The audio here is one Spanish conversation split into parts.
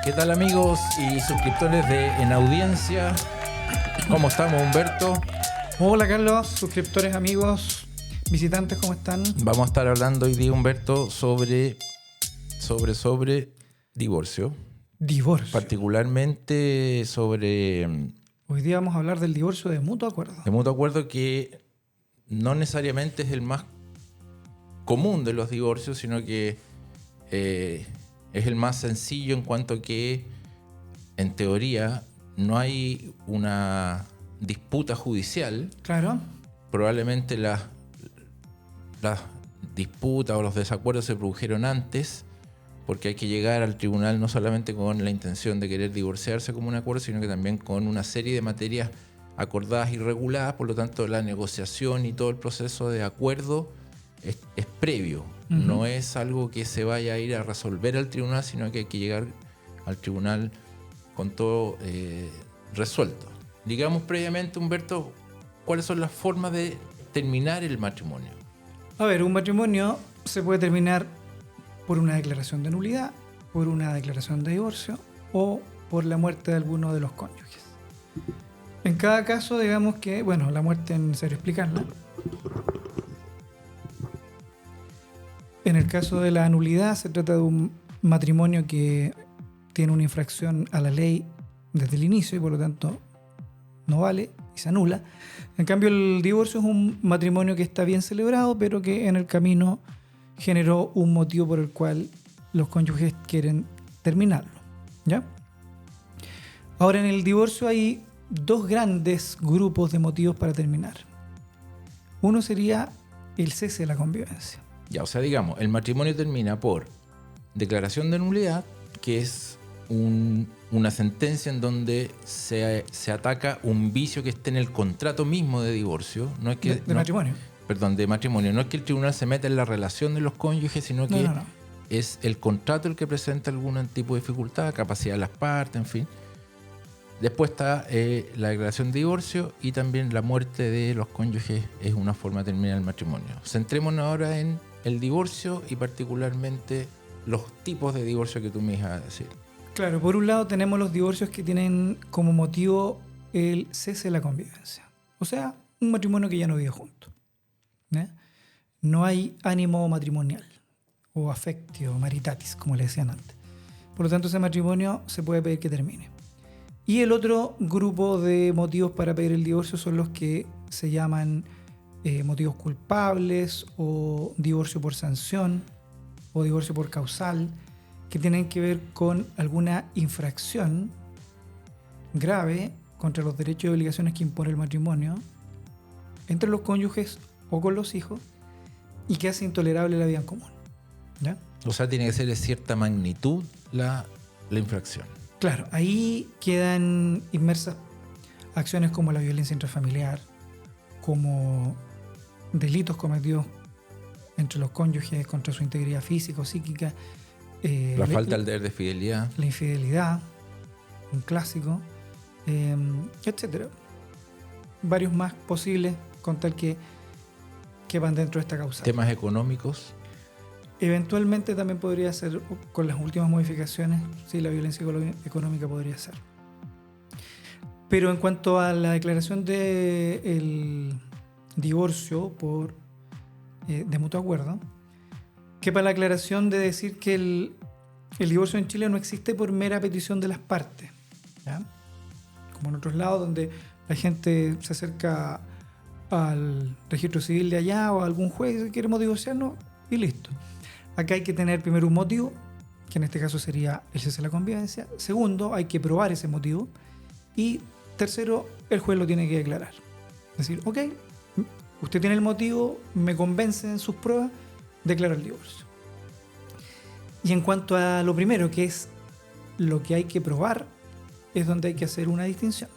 ¿Qué tal, amigos y suscriptores de En Audiencia? ¿Cómo estamos, Humberto? Hola Carlos, suscriptores, amigos, visitantes, ¿cómo están? Vamos a estar hablando hoy día, Humberto, sobre divorcio. Divorcio. Particularmente sobre Hoy día vamos a hablar del divorcio de mutuo acuerdo. de mutuo acuerdo, que no necesariamente es el más común de los divorcios, sino que es el más sencillo en cuanto a que, en teoría, no hay una disputa judicial. Claro. Probablemente las disputas o los desacuerdos se produjeron antes, porque hay que llegar al tribunal no solamente con la intención de querer divorciarse como un acuerdo, sino que también con una serie de materias acordadas y reguladas. Por lo tanto, la negociación y todo el proceso de acuerdo es previo. Uh-huh. No es algo que se vaya a ir a resolver al tribunal, sino que hay que llegar al tribunal con todo resuelto. Digamos previamente, Humberto, ¿cuáles son las formas de terminar el matrimonio? A ver, un matrimonio se puede terminar por una declaración de nulidad, por una declaración de divorcio o por la muerte de alguno de los cónyuges. En cada caso, digamos que, bueno, la muerte es necesario explicarla. En el caso de la nulidad, se trata de un matrimonio que tiene una infracción a la ley desde el inicio y por lo tanto no vale y se anula. En cambio, el divorcio es un matrimonio que está bien celebrado, pero que en el camino generó un motivo por el cual los cónyuges quieren terminarlo, ¿ya? Ahora, en el divorcio hay dos grandes grupos de motivos para terminar. Uno sería el cese de la convivencia. Ya, o sea, digamos, el matrimonio termina por declaración de nulidad, que es una sentencia en donde se ataca un vicio que esté en el contrato mismo de divorcio. No es que, de matrimonio. Perdón, de matrimonio. No es que el tribunal se meta en la relación de los cónyuges, sino que No. es el contrato el que presenta algún tipo de dificultad, capacidad de las partes, en fin. Después está la declaración de divorcio, y también la muerte de los cónyuges es una forma de terminar el matrimonio. Centrémonos ahora en el divorcio y particularmente los tipos de divorcio que tú me ibas a decir. Claro, por un lado tenemos los divorcios que tienen como motivo el cese de la convivencia. O sea, un matrimonio que ya no vive juntos. ¿Eh? No hay ánimo matrimonial o affectio maritatis, como le decían antes. Por lo tanto, ese matrimonio se puede pedir que termine. Y el otro grupo de motivos para pedir el divorcio son los que se llaman motivos culpables o divorcio por sanción o divorcio por causal, que tienen que ver con alguna infracción grave contra los derechos y obligaciones que impone el matrimonio entre los cónyuges o con los hijos y que hace intolerable la vida en común, ¿ya? O sea, tiene que ser de cierta magnitud la infracción. Claro, ahí quedan inmersas acciones como la violencia intrafamiliar, como delitos cometidos entre los cónyuges contra su integridad física o psíquica, La falta del deber de fidelidad. la infidelidad, un clásico, etcétera. Varios más posibles con tal que van dentro de esta causa. Temas económicos. Eventualmente también podría ser, con las últimas modificaciones, sí, la violencia económica podría ser. Pero en cuanto a la declaración del divorcio de mutuo acuerdo, que para la aclaración de decir que el divorcio en Chile no existe por mera petición de las partes, ¿ya? Como en otros lados donde la gente se acerca al registro civil de allá o a algún juez y dice queremos divorciarnos y listo. Acá hay que tener primero un motivo, que en este caso sería el cese de la convivencia. Segundo, hay que probar ese motivo. Y tercero, el juez lo tiene que declarar. Es decir, ok, usted tiene el motivo, me convencen sus pruebas, declaro el divorcio. Y en cuanto a lo primero, que es lo que hay que probar, es donde hay que hacer una distinción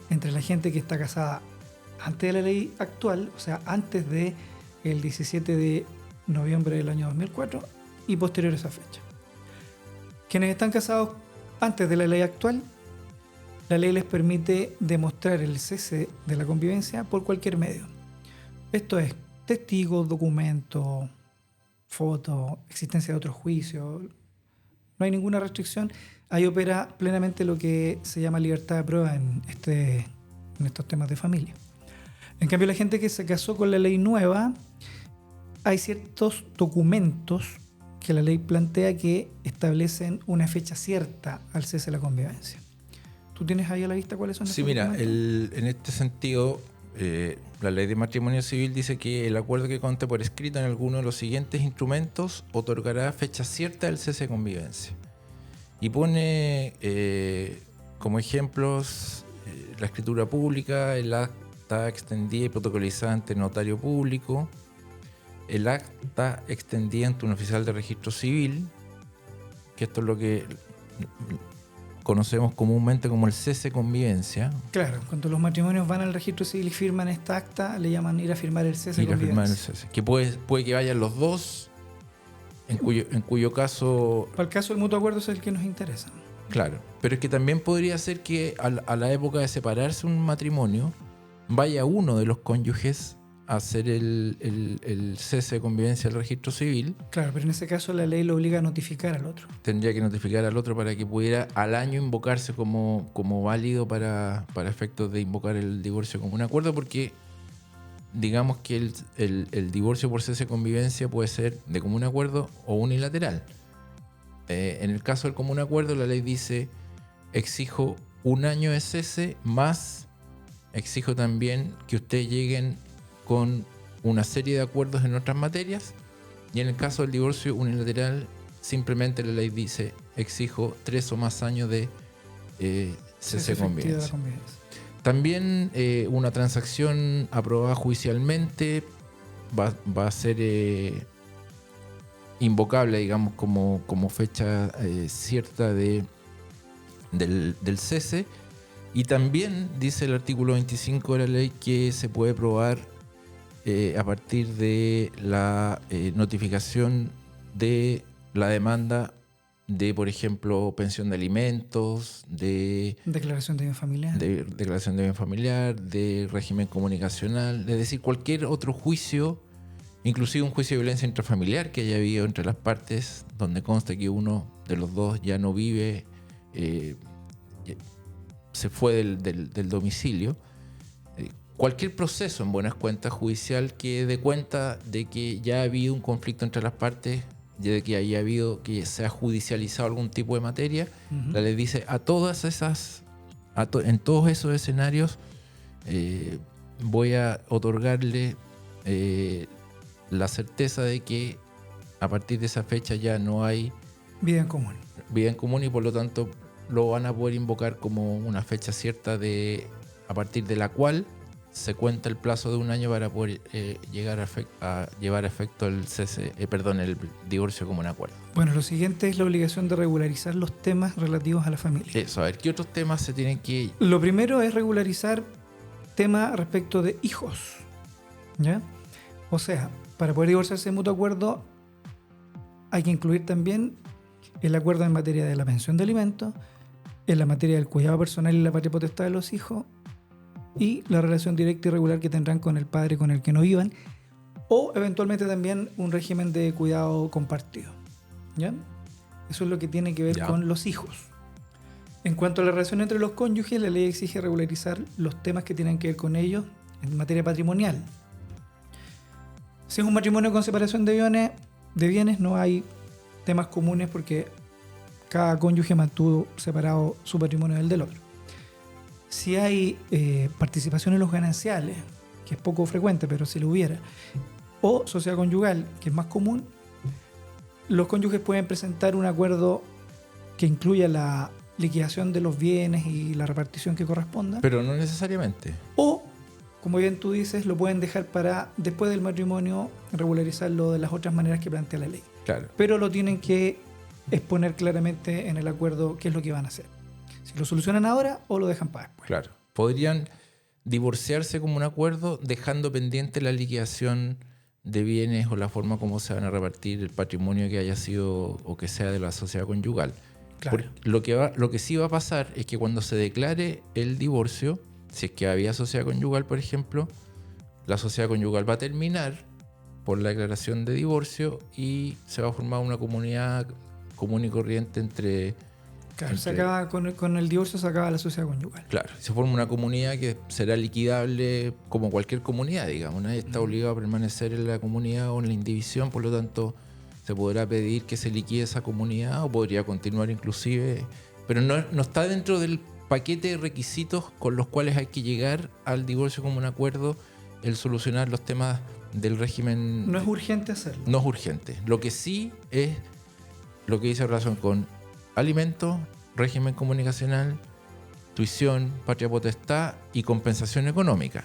entre la gente que está casada antes de la ley actual, o sea, antes del 17 de noviembre del año 2004 y posterior a esa fecha. Quienes están casados antes de la ley actual, la ley les permite demostrar el cese de la convivencia por cualquier medio. Esto es testigos, documentos, fotos, existencia de otros juicios, no hay ninguna restricción. Ahí opera plenamente lo que se llama libertad de prueba en estos temas de familia. En cambio, la gente que se casó con la ley nueva, hay ciertos documentos que la ley plantea que establecen una fecha cierta al cese de la convivencia. ¿Tú tienes ahí a la vista cuáles son Sí, estos mira, documentos? en este sentido, la ley de matrimonio civil dice que el acuerdo que conste por escrito en alguno de los siguientes instrumentos otorgará fecha cierta del cese de convivencia. Y pone como ejemplos la escritura pública, el acta extendida y protocolizada ante notario público, el acta extendida ante un oficial de registro civil, que esto es lo que conocemos comúnmente como el cese de convivencia. Claro, cuando los matrimonios van al registro civil y firman esta acta, le llaman ir a firmar el cese de Ir a firmar el convivencia. cese. Que puede que vayan los dos, en cuyo caso, Para el caso del mutuo acuerdo es el que nos interesa. claro. Pero es que también podría ser que a la época de separarse un matrimonio, vaya uno de los cónyuges a hacer el cese de convivencia al registro civil. Claro, pero en ese caso la ley lo obliga a notificar al otro. Tendría que notificar al otro para que pudiera al año invocarse como válido para efectos de invocar el divorcio como un acuerdo, porque digamos que el divorcio por cese de convivencia puede ser de común acuerdo o unilateral. En el caso del común acuerdo, la ley dice: exijo un año de cese, más exijo también que ustedes lleguen con una serie de acuerdos en otras materias. Y en el caso del divorcio unilateral, simplemente la ley dice: exijo 3 o más años de cese de convivencia. También una transacción aprobada judicialmente va a ser invocable, digamos, como fecha cierta del cese. Y también dice el artículo 25 de la ley que se puede probar a partir de la notificación de la demanda de, por ejemplo, pensión de alimentos, de declaración de bien familiar, declaración de bien familiar, de régimen comunicacional, es decir, cualquier otro juicio, inclusive un juicio de violencia intrafamiliar que haya habido entre las partes, donde consta que uno de los dos ya no vive, se fue del domicilio. Cualquier proceso, en buenas cuentas, judicial que dé cuenta de que ya ha habido un conflicto entre las partes, de que haya habido, que se ha judicializado algún tipo de materia, la ley dice a todas esas, en todos esos escenarios, voy a otorgarle la certeza de que a partir de esa fecha ya no hay vida en común y por lo tanto lo van a poder invocar como una fecha cierta a partir de la cual se cuenta el plazo de un año para poder llegar a llevar a efecto el divorcio como un acuerdo. Bueno, lo siguiente es la obligación de regularizar los temas relativos a la familia. Eso, a ver, ¿qué otros temas se tienen que...? Lo primero es regularizar temas respecto de hijos, ¿ya? O sea, para poder divorciarse de mutuo acuerdo hay que incluir también el acuerdo en materia de la pensión de alimentos, en la materia del cuidado personal y la patria potestad de los hijos, y la relación directa y regular que tendrán con el padre con el que no vivan, o eventualmente también un régimen de cuidado compartido, ¿ya? Eso es lo que tiene que ver con los hijos. En cuanto a la relación entre los cónyuges, la ley exige regularizar los temas que tienen que ver con ellos en materia patrimonial. Si es un matrimonio con separación de bienes, no hay temas comunes porque cada cónyuge mantuvo separado su patrimonio del otro. Si hay participación en los gananciales, que es poco frecuente, pero si lo hubiera, o sociedad conyugal, que es más común, los cónyuges pueden presentar un acuerdo que incluya la liquidación de los bienes y la repartición que corresponda. Pero no necesariamente. O, como bien tú dices, lo pueden dejar para después del matrimonio regularizarlo de las otras maneras que plantea la ley. Claro. Pero lo tienen que exponer claramente en el acuerdo qué es lo que van a hacer. Si lo solucionan ahora o lo dejan para después. Claro. Podrían divorciarse como un acuerdo dejando pendiente la liquidación de bienes o la forma como se van a repartir el patrimonio que haya sido o que sea de la sociedad conyugal. Claro. Lo que sí va a pasar es que cuando se declare el divorcio, si es que había sociedad conyugal, por ejemplo, la sociedad conyugal va a terminar por la declaración de divorcio y se va a formar una comunidad común y corriente entre... Claro, se acaba con el divorcio se acaba la sociedad conyugal. Claro, se forma una comunidad que será liquidable como cualquier comunidad, digamos. Nadie está obligado a permanecer en la comunidad o en la indivisión, por lo tanto se podrá pedir que se liquide esa comunidad o podría continuar inclusive, pero no está dentro del paquete de requisitos con los cuales hay que llegar al divorcio como un acuerdo, el solucionar los temas del régimen. No es urgente hacerlo. No es urgente. Lo que sí es lo que dice relación con alimentos, régimen comunicacional, tuición, patria potestad y compensación económica.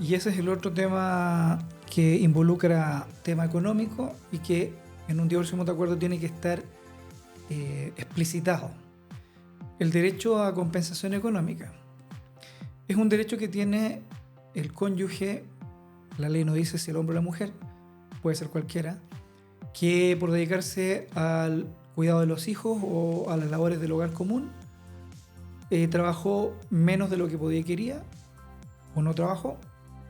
Y ese es el otro tema que involucra tema económico y que en un divorcio mutuo acuerdo tiene que estar explicitado. El derecho a compensación económica es un derecho que tiene el cónyuge, la ley no dice si el hombre o la mujer, puede ser cualquiera, que por dedicarse al cuidado de los hijos o a las labores del hogar común, trabajó menos de lo que podía y quería, o no trabajó,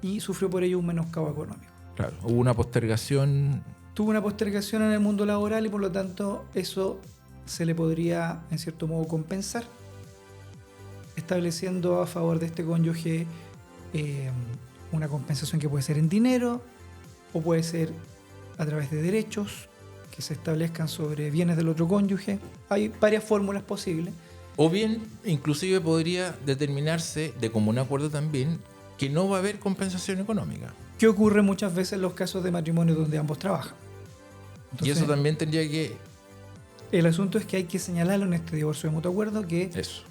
y sufrió por ello un menoscabo económico. Claro, hubo una postergación. Tuvo una postergación en el mundo laboral y por lo tanto eso se le podría en cierto modo compensar, estableciendo a favor de este cónyuge una compensación que puede ser en dinero o puede ser a través de derechos que se establezcan sobre bienes del otro cónyuge. Hay varias fórmulas posibles. O bien, inclusive podría determinarse de común acuerdo también que no va a haber compensación económica. ¿Qué ocurre muchas veces en los casos de matrimonio donde ambos trabajan? Entonces, y eso también tendría que... El asunto es que hay que señalarlo en este divorcio de mutuo acuerdo que Eso.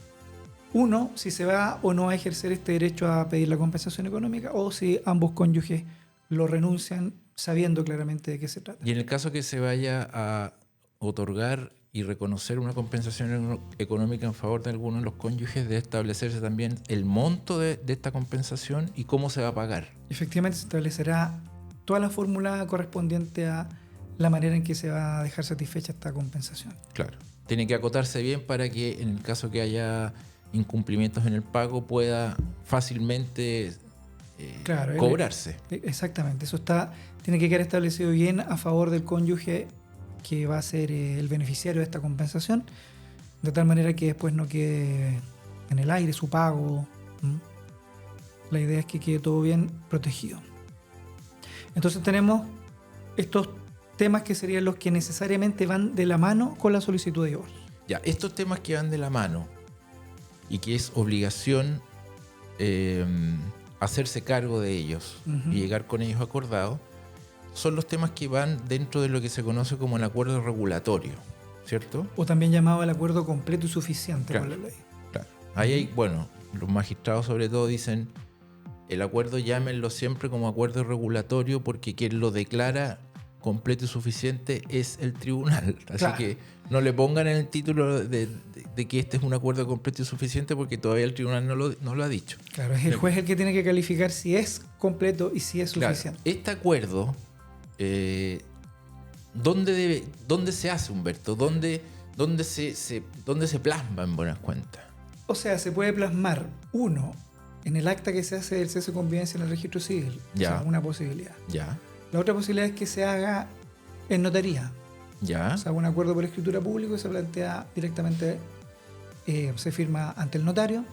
uno, si se va o no a ejercer este derecho a pedir la compensación económica o si ambos cónyuges lo renuncian sabiendo claramente de qué se trata. Y en el caso que se vaya a otorgar y reconocer una compensación económica en favor de alguno de los cónyuges, debe establecerse también el monto de esta compensación y cómo se va a pagar. Efectivamente, se establecerá toda la fórmula correspondiente a la manera en que se va a dejar satisfecha esta compensación. Claro. Tiene que acotarse bien para que en el caso que haya incumplimientos en el pago pueda fácilmente cobrarse. Exactamente, eso tiene que quedar establecido bien a favor del cónyuge que va a ser el beneficiario de esta compensación, de tal manera que después no quede en el aire su pago. La idea es que quede todo bien protegido. Entonces tenemos estos temas que serían los que necesariamente van de la mano con la solicitud de divorcio. Ya, estos temas que van de la mano y que es obligación hacerse cargo de ellos y llegar con ellos acordados, son los temas que van dentro de lo que se conoce como el acuerdo regulatorio, ¿cierto? O también llamado el acuerdo completo y suficiente, claro, por la ley. Claro. Ahí hay, bueno, los magistrados sobre todo dicen, el acuerdo llámenlo siempre como acuerdo regulatorio porque quien lo declara completo y suficiente es el tribunal. Así claro. que no le pongan en el título de que este es un acuerdo completo y suficiente porque todavía el tribunal no lo ha dicho. Claro, es el juez el que tiene que calificar si es completo y si es suficiente. Claro, este acuerdo, ¿dónde se hace, Humberto? ¿Dónde se plasma en buenas cuentas? O sea, se puede plasmar, uno, en el acta que se hace del cese de convivencia en el registro civil. Ya. O sea, una posibilidad. Ya. La otra posibilidad es que se haga en notaría. Ya. O sea, un acuerdo por escritura pública y se plantea directamente, se firma ante el notario.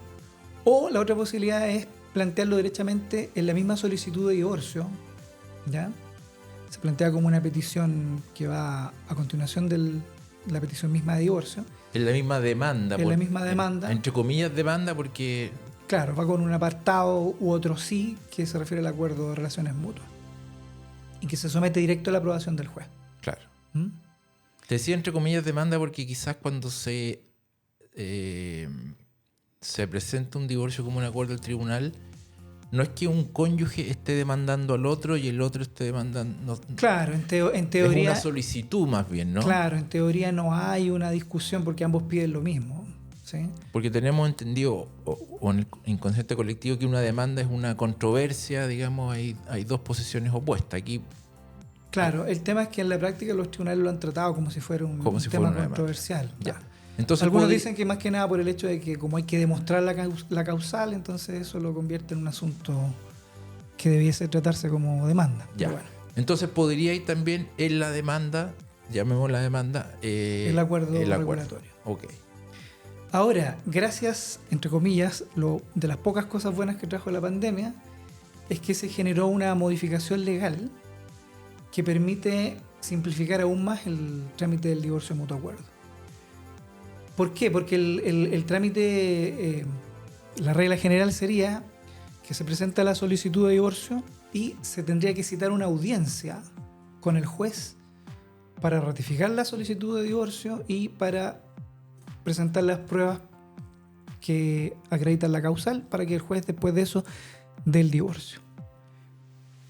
O la otra posibilidad es plantearlo derechamente en la misma solicitud de divorcio. ¿Ya? Se plantea como una petición que va a continuación de la petición misma de divorcio. En la misma demanda. En la misma demanda. Entre comillas demanda porque... Claro, va con un apartado u otro sí que se refiere al acuerdo de relaciones mutuas. Y que se somete directo a la aprobación del juez. Claro. Te decía entre comillas demanda porque quizás cuando se presenta un divorcio como un acuerdo del tribunal, no es que un cónyuge esté demandando al otro y el otro esté demandando... Claro, en teoría... Es una solicitud más bien, ¿no? Claro, en teoría no hay una discusión porque ambos piden lo mismo. ¿Sí? Porque tenemos entendido, o en el inconsciente colectivo, que una demanda es una controversia, digamos, hay dos posiciones opuestas. Aquí, claro, el tema es que en la práctica los tribunales lo han tratado como si fuera un tema controversial. Ya. Entonces, algunos dicen que más que nada por el hecho de que como hay que demostrar la causal, entonces eso lo convierte en un asunto que debiese tratarse como demanda. Ya. Bueno. Entonces podría ir también en la demanda llamemos la demanda, el acuerdo regulatorio. Ok. Ahora, gracias, entre comillas, de las pocas cosas buenas que trajo la pandemia, es que se generó una modificación legal que permite simplificar aún más el trámite del divorcio de mutuo acuerdo. ¿Por qué? Porque el trámite, la regla general sería que se presenta la solicitud de divorcio y se tendría que citar una audiencia con el juez para ratificar la solicitud de divorcio y para presentar las pruebas que acreditan la causal para que el juez después de eso dé el divorcio.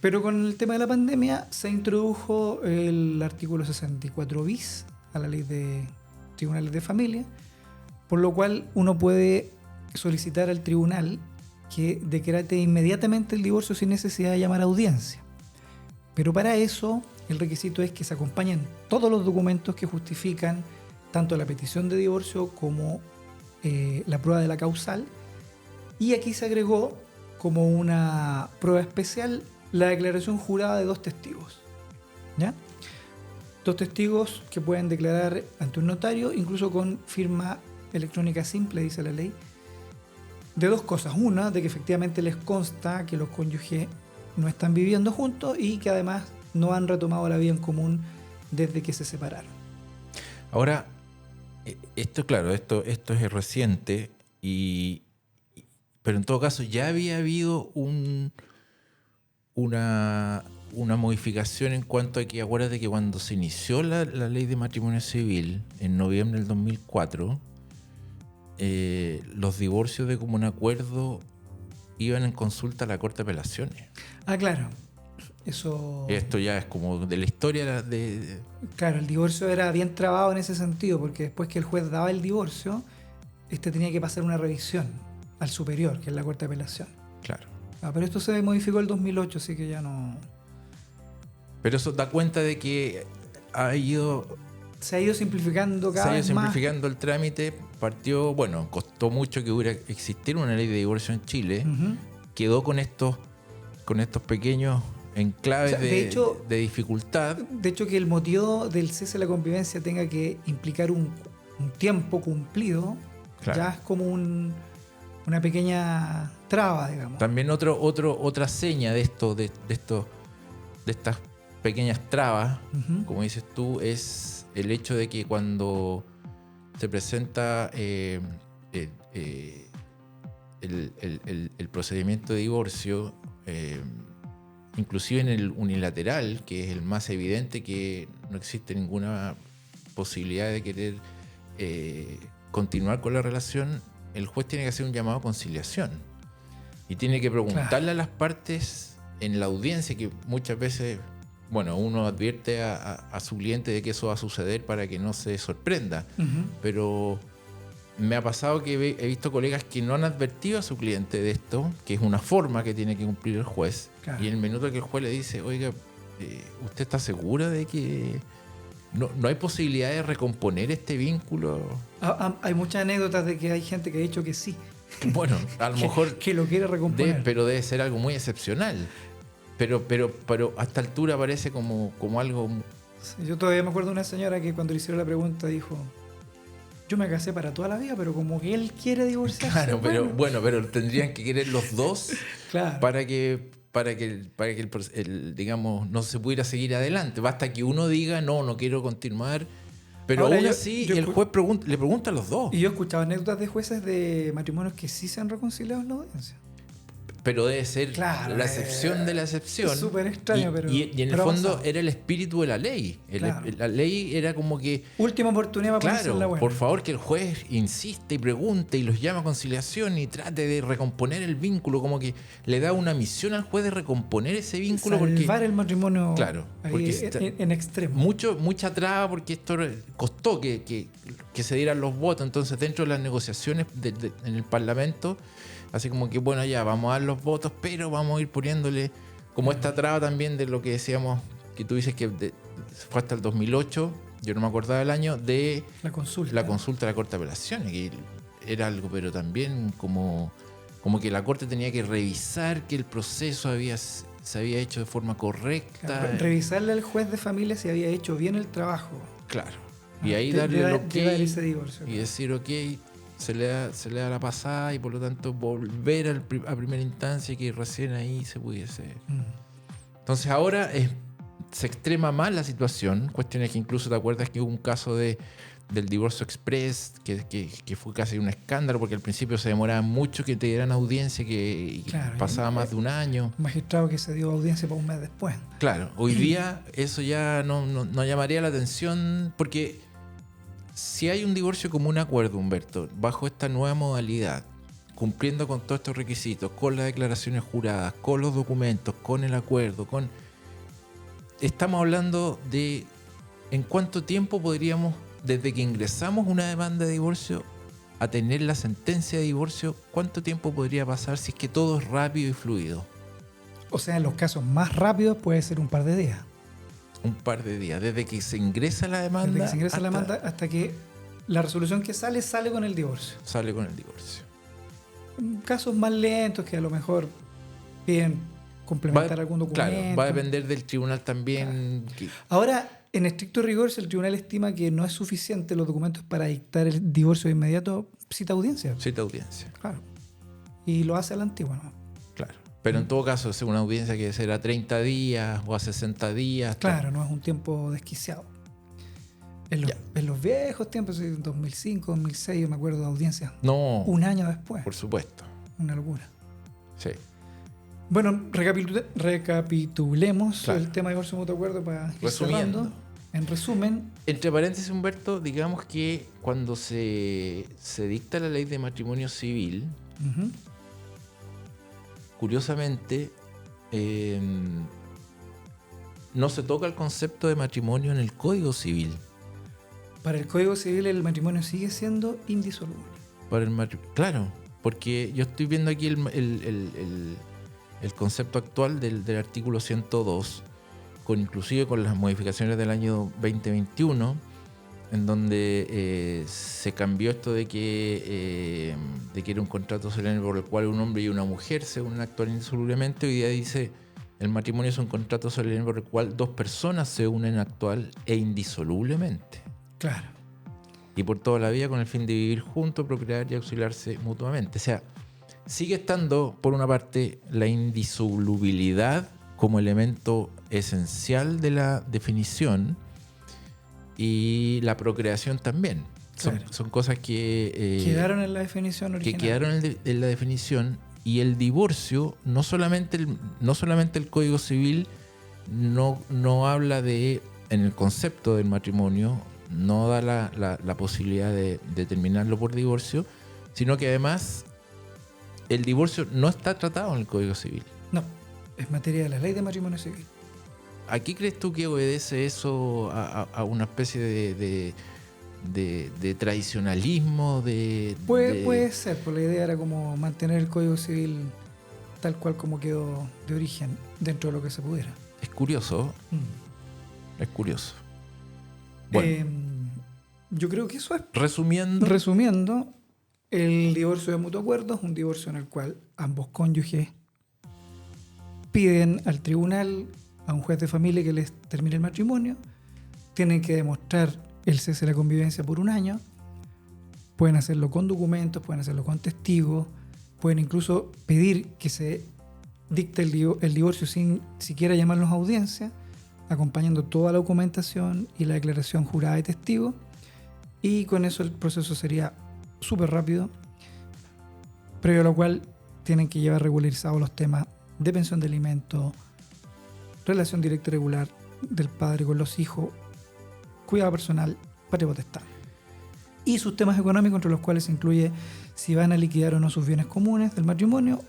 Pero con el tema de la pandemia se introdujo el artículo 64 bis a la ley de tribunales de familia, por lo cual uno puede solicitar al tribunal que decrete inmediatamente el divorcio sin necesidad de llamar a audiencia. Pero para eso el requisito es que se acompañen todos los documentos que justifican tanto la petición de divorcio como la prueba de la causal, y aquí se agregó como una prueba especial la declaración jurada de 2 testigos. ¿Ya? 2 testigos que pueden declarar ante un notario, incluso con firma electrónica simple, dice la ley, de 2 cosas. Una, de que efectivamente les consta que los cónyuges no están viviendo juntos y que además no han retomado la vida en común desde que se separaron. Ahora, esto es reciente, pero en todo caso ya había habido una modificación en cuanto a que, acuérdate que cuando se inició la ley de matrimonio civil en noviembre del 2004, los divorcios de común acuerdo iban en consulta a la Corte de Apelaciones. Ah, claro. Eso... Esto ya es como de la historia de... Claro, el divorcio era bien trabado en ese sentido, porque después que el juez daba el divorcio, tenía que pasar una revisión al superior, que es la Corte de Apelación. Claro. Pero esto se modificó en el 2008, así que ya no... Pero eso da cuenta de que se ha ido simplificando cada vez más. Se ha ido simplificando el trámite. Partió, bueno, costó mucho que hubiera existiera una ley de divorcio en Chile. Uh-huh. Quedó con estos pequeños enclaves de dificultad. De hecho, que el motivo del cese de la convivencia tenga que implicar un tiempo cumplido, claro, ya es como una pequeña traba, digamos. También otra seña de estas pequeñas trabas, uh-huh, como dices tú, es el hecho de que cuando se presenta el procedimiento de divorcio, inclusive en el unilateral, que es el más evidente, que no existe ninguna posibilidad de querer continuar con la relación, el juez tiene que hacer un llamado a conciliación y tiene que preguntarle, claro, a las partes en la audiencia, que muchas veces, bueno, uno advierte a su cliente de que eso va a suceder para que no se sorprenda, uh-huh, pero me ha pasado que he visto colegas que no han advertido a su cliente de esto, que es una forma que tiene que cumplir el juez, claro, y en el minuto que el juez le dice, oiga, ¿usted está segura de que no hay posibilidad de recomponer este vínculo? Hay muchas anécdotas de que hay gente que ha dicho que sí. Bueno, a lo mejor que lo quiere recomponer. Pero debe ser algo muy excepcional. Pero a esta altura parece como algo... Sí, yo todavía me acuerdo de una señora que cuando le hicieron la pregunta dijo, yo me casé para toda la vida, pero como que él quiere divorciarse. Claro, pero tendrían que querer los dos, claro, para que digamos, no se pudiera seguir adelante. Basta que uno diga, no quiero continuar. Pero ahora aún así, el juez le pregunta a los dos. Y yo he escuchado anécdotas de jueces de matrimonios que sí se han reconciliado en la audiencia. Pero debe ser, claro, la excepción de la excepción. Es súper extraño, pero... Y en el fondo era el espíritu de la ley. Claro. La ley era como que... última oportunidad para ponerse en la buena. Por favor, que el juez insiste y pregunte y los llama a conciliación y trate de recomponer el vínculo. Como que le da una misión al juez de recomponer ese vínculo. Salvar el matrimonio, claro, porque en extremo. Mucha traba, porque esto costó que se dieran los votos. Entonces, dentro de las negociaciones en el Parlamento... Así como que, bueno, ya vamos a dar los votos, pero vamos a ir poniéndole como esta traba también de lo que decíamos, que tú dices que fue hasta el 2008, yo no me acordaba del año, de la consulta de la Corte de Apelaciones, que era algo, pero también como que la Corte tenía que revisar que el proceso había se había hecho de forma correcta. Claro, revisarle al juez de familia si había hecho bien el trabajo. Claro. Y ahí darle el ok ese divorcio, y decir ok, se le da la pasada y por lo tanto volver a primera instancia y que recién ahí se pudiese. Entonces ahora se extrema más la situación. Cuestiones que incluso te acuerdas que hubo un caso del divorcio express que fue casi un escándalo porque al principio se demoraba mucho que te dieran audiencia y claro, pasaba más de un año. Un magistrado que se dio audiencia para un mes después. Claro, hoy día eso ya no llamaría la atención porque si hay un divorcio como un acuerdo, Humberto, bajo esta nueva modalidad, cumpliendo con todos estos requisitos, con las declaraciones juradas, con los documentos, con el acuerdo, estamos hablando de en cuánto tiempo podríamos, desde que ingresamos una demanda de divorcio a tener la sentencia de divorcio, cuánto tiempo podría pasar si es que todo es rápido y fluido. O sea, en los casos más rápidos puede ser un par de días. Un par de días, desde que se ingresa la demanda. Desde que se ingresa la demanda hasta que la resolución que sale con el divorcio. Sale con el divorcio. Casos más lentos que a lo mejor piden complementar algún documento. Claro, va a depender del tribunal también. Claro. Ahora, en estricto rigor, si el tribunal estima que no es suficiente los documentos para dictar el divorcio de inmediato, cita audiencia. Cita audiencia. Claro. Y lo hace a la antigua, ¿no? Claro. Pero en todo caso, es una audiencia que será 30 días o a 60 días. Claro, no es un tiempo desquiciado. En los viejos tiempos, en 2005, 2006, yo me acuerdo de audiencias. No. Un año después. Por supuesto. Una locura. Sí. Bueno, recapitulemos el tema de divorcio mutuo acuerdo para ir cerrando. En resumen. Entre paréntesis, Humberto, digamos que cuando se dicta la ley de matrimonio civil, curiosamente, no se toca el concepto de matrimonio en el Código Civil. Para el Código Civil el matrimonio sigue siendo indisoluble. Claro, porque yo estoy viendo aquí el concepto actual del artículo 102, inclusive con las modificaciones del año 2021, en donde se cambió esto de que era un contrato solemne por el cual un hombre y una mujer se unen a actuar indisolublemente. Hoy día dice el matrimonio es un contrato solemne por el cual dos personas se unen a actuar e indisolublemente. Claro. Y por toda la vida con el fin de vivir juntos, procrear y auxiliarse mutuamente. O sea, sigue estando, por una parte, la indisolubilidad como elemento esencial de la definición y la procreación también. Son cosas que quedaron en la definición original. Que quedaron en la definición. Y el divorcio, no solamente el Código Civil no habla en el concepto del matrimonio, no da la posibilidad de terminarlo por divorcio, sino que además el divorcio no está tratado en el Código Civil. No, es materia de la ley de matrimonio civil. ¿A qué crees tú que obedece eso? ¿A una especie de tradicionalismo? Puede ser, pues la idea era como mantener el Código Civil tal cual como quedó de origen, dentro de lo que se pudiera. Es curioso. Es curioso. Bueno, yo creo que eso es. Resumiendo, el divorcio de mutuo acuerdo es un divorcio en el cual ambos cónyuges piden al tribunal, a un juez de familia que les termine el matrimonio, tienen que demostrar el cese de la convivencia por un año, pueden hacerlo con documentos, pueden hacerlo con testigos, pueden incluso pedir que se dicte el divorcio sin siquiera llamarlos a audiencia, acompañando toda la documentación y la declaración jurada de testigo, y con eso el proceso sería súper rápido, previo a lo cual tienen que llevar regularizados los temas de pensión de alimentos, relación directa y regular del padre con los hijos, cuidado personal, patria potestad, y sus temas económicos, entre los cuales se incluye si van a liquidar o no sus bienes comunes del matrimonio,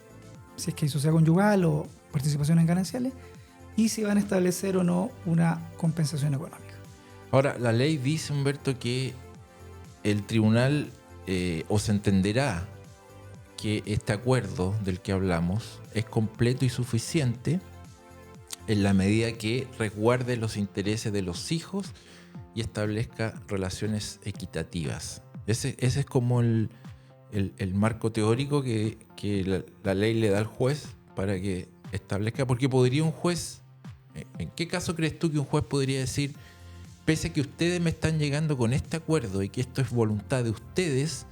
si es que hay sociedad conyugal o participación en gananciales, y si van a establecer o no una compensación económica. Ahora, la ley dice, Humberto, que el tribunal o se entenderá que este acuerdo del que hablamos es completo y suficiente en la medida que resguarde los intereses de los hijos y establezca relaciones equitativas. Ese es como el marco teórico que la ley le da al juez para que establezca, porque podría un juez, ¿en qué caso crees tú que un juez podría decir, pese a que ustedes me están llegando con este acuerdo y que esto es voluntad de ustedes,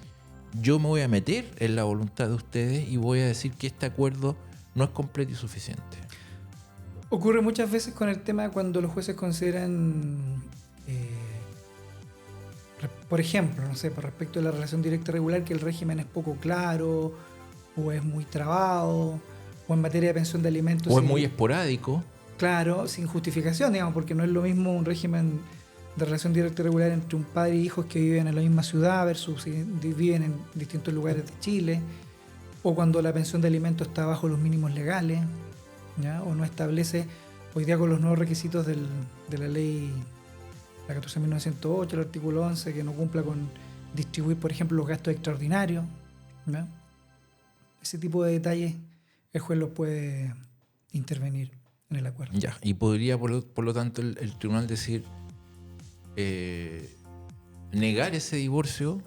yo me voy a meter en la voluntad de ustedes y voy a decir que este acuerdo no es completo y suficiente? Ocurre muchas veces con el tema cuando los jueces consideran, por ejemplo, no sé, por respecto a la relación directa regular, que el régimen es poco claro, o es muy trabado, o en materia de pensión de alimentos. O es muy esporádico. Claro, sin justificación, digamos, porque no es lo mismo un régimen de relación directa y regular entre un padre y hijos que viven en la misma ciudad versus si viven en distintos lugares de Chile, o cuando la pensión de alimentos está bajo los mínimos legales, ¿ya? O no establece, hoy día con los nuevos requisitos de la ley, la 14.908, el artículo 11, que no cumpla con distribuir, por ejemplo, los gastos extraordinarios, ¿ya? Ese tipo de detalles el juez los puede intervenir en el acuerdo. Ya, y podría, por lo tanto, el tribunal decir, negar ese divorcio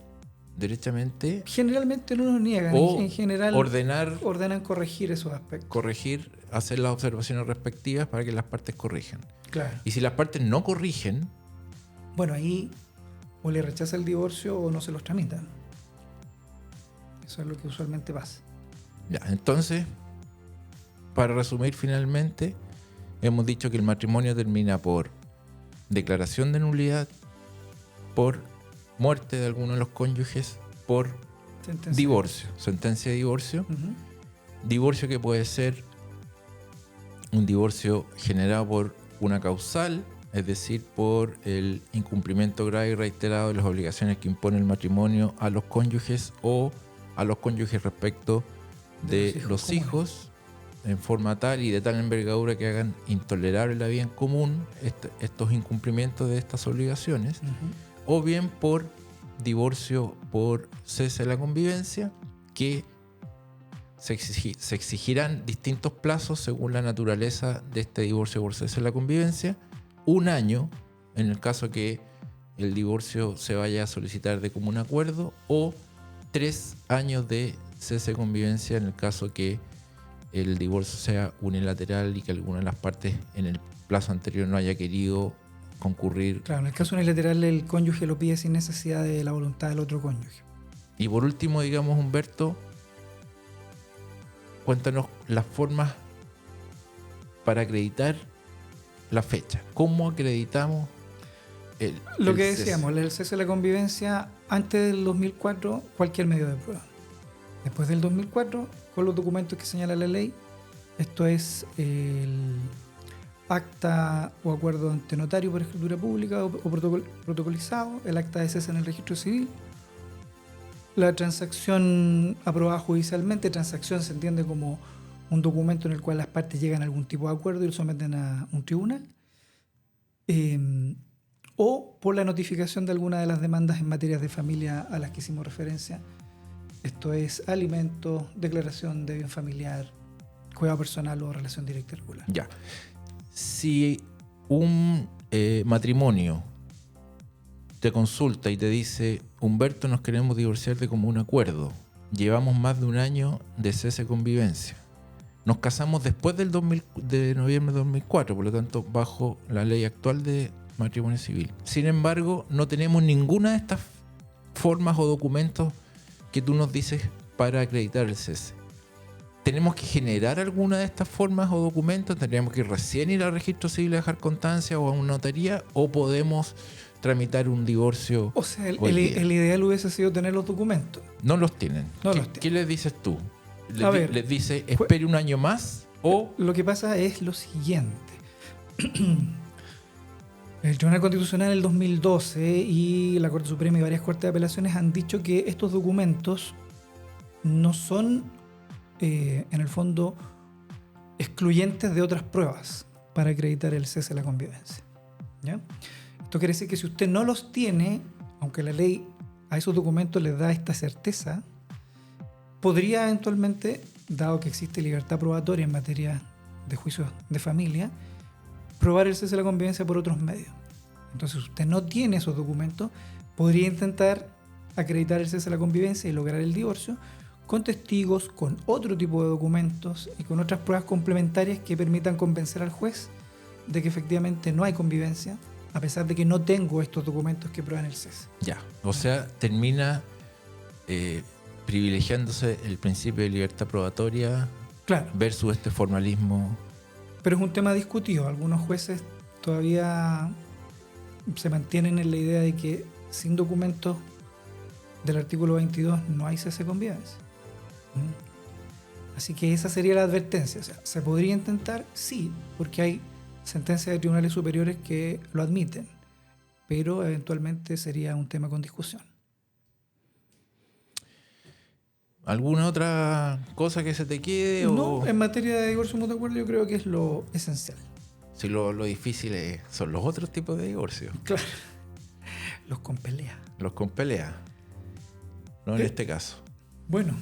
derechamente. Generalmente no lo niegan, o en general ordenan corregir esos aspectos. Corregir, hacer las observaciones respectivas para que las partes corrijan. Claro. Y si las partes no corrigen, bueno, ahí o le rechaza el divorcio o no se los tramitan. Eso es lo que usualmente pasa. ya, entonces, para resumir finalmente, hemos dicho que el matrimonio termina por declaración de nulidad, por muerte de alguno de los cónyuges, por divorcio, sentencia de divorcio. Uh-huh. Divorcio que puede ser un divorcio generado por una causal, es decir, por el incumplimiento grave y reiterado de las obligaciones que impone el matrimonio a los cónyuges o a los cónyuges respecto de los hijos, en forma tal y de tal envergadura que hagan intolerable la vida en común estos incumplimientos de estas obligaciones. Uh-huh. O bien por divorcio por cese de la convivencia, que se exigirán distintos plazos según la naturaleza de este divorcio por cese de la convivencia. 1 año en el caso que el divorcio se vaya a solicitar de común acuerdo, o 3 años de cese de convivencia en el caso que el divorcio sea unilateral y que alguna de las partes en el plazo anterior no haya querido concurrir. Claro, en el caso unilateral el cónyuge lo pide sin necesidad de la voluntad del otro cónyuge. Y por último, digamos, Humberto, cuéntanos las formas para acreditar la fecha. ¿Cómo acreditamos lo que decíamos, el cese de la convivencia antes del 2004, cualquier medio de prueba? Después del 2004, con los documentos que señala la ley, esto es el acta o acuerdo ante notario por escritura pública o protocolizado, el acta de cese en el registro civil, la transacción aprobada judicialmente. Transacción se entiende como un documento en el cual las partes llegan a algún tipo de acuerdo y lo someten a un tribunal, o por la notificación de alguna de las demandas en materias de familia a las que hicimos referencia. Esto es alimentos, declaración de bien familiar, cuidado personal o relación directa y regular. Ya. Si un matrimonio te consulta y te dice, Humberto, nos queremos divorciar de común acuerdo, llevamos más de 1 año de cese de convivencia, nos casamos después de noviembre de 2004, por lo tanto bajo la ley actual de matrimonio civil, sin embargo no tenemos ninguna de estas formas o documentos que tú nos dices para acreditar el cese, ¿tenemos que generar alguna de estas formas o documentos? ¿Tendríamos que recién ir al registro civil a dejar constancia o a una notaría? ¿O podemos tramitar un divorcio? O sea, el ideal hubiese sido tener los documentos. No los tienen. ¿Qué les dices tú? ¿Les dice espere 1 año más? O lo que pasa es lo siguiente. El Tribunal Constitucional en el 2012 y la Corte Suprema y varias cortes de apelaciones han dicho que estos documentos no son, en el fondo, excluyentes de otras pruebas para acreditar el cese de la convivencia. ¿Ya? Esto quiere decir que si usted no los tiene, aunque la ley a esos documentos les da esta certeza, podría eventualmente, dado que existe libertad probatoria en materia de juicios de familia, probar el cese de la convivencia por otros medios. Entonces, si usted no tiene esos documentos, podría intentar acreditar el cese de la convivencia y lograr el divorcio con testigos, con otro tipo de documentos y con otras pruebas complementarias que permitan convencer al juez de que efectivamente no hay convivencia, a pesar de que no tengo estos documentos que prueban el cese. Ya, o sea, termina privilegiándose el principio de libertad probatoria Claro, versus este formalismo. pero es un tema discutido. Algunos jueces todavía se mantienen en la idea de que sin documentos del artículo 22 no hay cese de convivencia. Así que esa sería la advertencia. O sea, ¿se podría intentar? Sí, porque hay sentencias de tribunales superiores que lo admiten, pero eventualmente sería un tema con discusión. ¿Alguna otra cosa que se te quede? No, O en materia de divorcio mutuo acuerdo yo creo que es lo esencial. si lo difícil son los otros tipos de divorcio, Claro. Los con pelea. los con pelea, no en este caso. Bueno,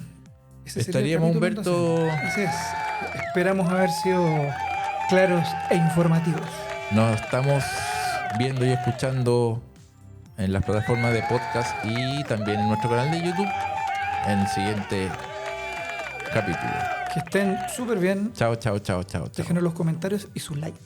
ese sería el Estaríamos, capítulo, Humberto. entonces. Así es. Esperamos haber sido claros e informativos. Nos estamos viendo y escuchando en las plataformas de podcast y también en nuestro canal de YouTube en el siguiente capítulo. Que estén súper bien. Chao, chao, chao, chao, chao. Déjenos los comentarios y su like.